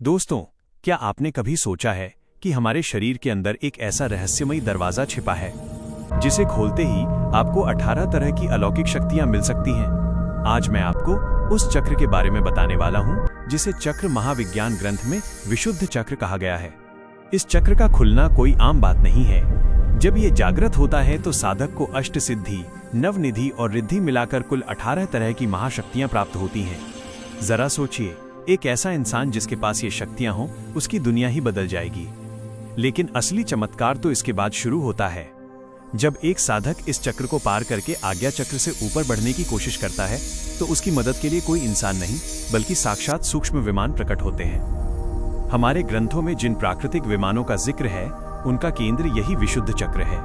दोस्तों, क्या आपने कभी सोचा है कि हमारे शरीर के अंदर एक ऐसा रहस्यमयी दरवाजा छिपा है जिसे खोलते ही आपको 18 तरह की अलौकिक शक्तियां मिल सकती हैं? आज मैं आपको उस चक्र के बारे में बताने वाला हूं जिसे चक्र महाविज्ञान ग्रंथ में विशुद्ध चक्र कहा गया है। इस चक्र का खुलना कोई आम बात नहीं है। जब ये जागृत होता है तो साधक को अष्ट सिद्धि, नवनिधि और रिद्धि मिलाकर कुल 18 तरह की महाशक्तियां प्राप्त होती हैं। जरा सोचिए, एक ऐसा इंसान जिसके पास ये शक्तियां हों, उसकी दुनिया ही बदल जाएगी। लेकिन असली चमत्कार तो इसके बाद शुरू होता है। जब एक साधक इस चक्र को पार करके आज्ञा चक्र से ऊपर बढ़ने की कोशिश करता है तो उसकी मदद के लिए कोई इंसान नहीं बल्कि साक्षात सूक्ष्म विमान प्रकट होते हैं। हमारे ग्रंथों में जिन प्राकृतिक विमानों का जिक्र है उनका केंद्र यही विशुद्ध चक्र है।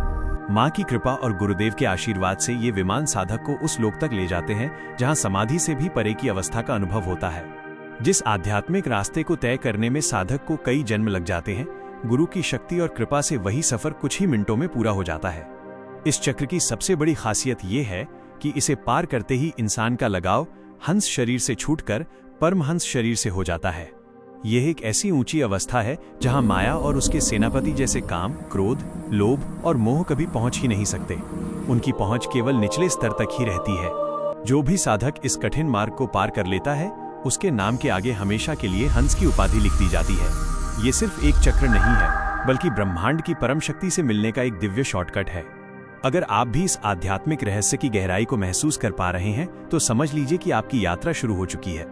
माँ की कृपा और गुरुदेव के आशीर्वाद से ये विमान साधक को उस लोक तक ले जाते हैं जहाँ समाधि से भी परे की अवस्था का अनुभव होता है। जिस आध्यात्मिक रास्ते को तय करने में साधक को कई जन्म लग जाते हैं, गुरु की शक्ति और कृपा से वही सफर कुछ ही मिनटों में पूरा हो जाता है। इस चक्र की सबसे बड़ी खासियत ये है कि इसे पार करते ही इंसान का लगाव हंस शरीर से छूटकर परमहंस शरीर से हो जाता है। यह एक ऐसी ऊंची अवस्था है जहां माया और उसके सेनापति जैसे काम, क्रोध, लोभ और मोह कभी पहुंच ही नहीं सकते। उनकी पहुंच केवल निचले स्तर तक ही रहती है। जो भी साधक इस कठिन मार्ग को पार कर लेता है, उसके नाम के आगे हमेशा के लिए हंस की उपाधि लिख दी जाती है। ये सिर्फ एक चक्र नहीं है, बल्कि ब्रह्मांड की परम शक्ति से मिलने का एक दिव्य शॉर्टकट है। अगर आप भी इस आध्यात्मिक रहस्य की गहराई को महसूस कर पा रहे हैं, तो समझ लीजिए कि आपकी यात्रा शुरू हो चुकी है।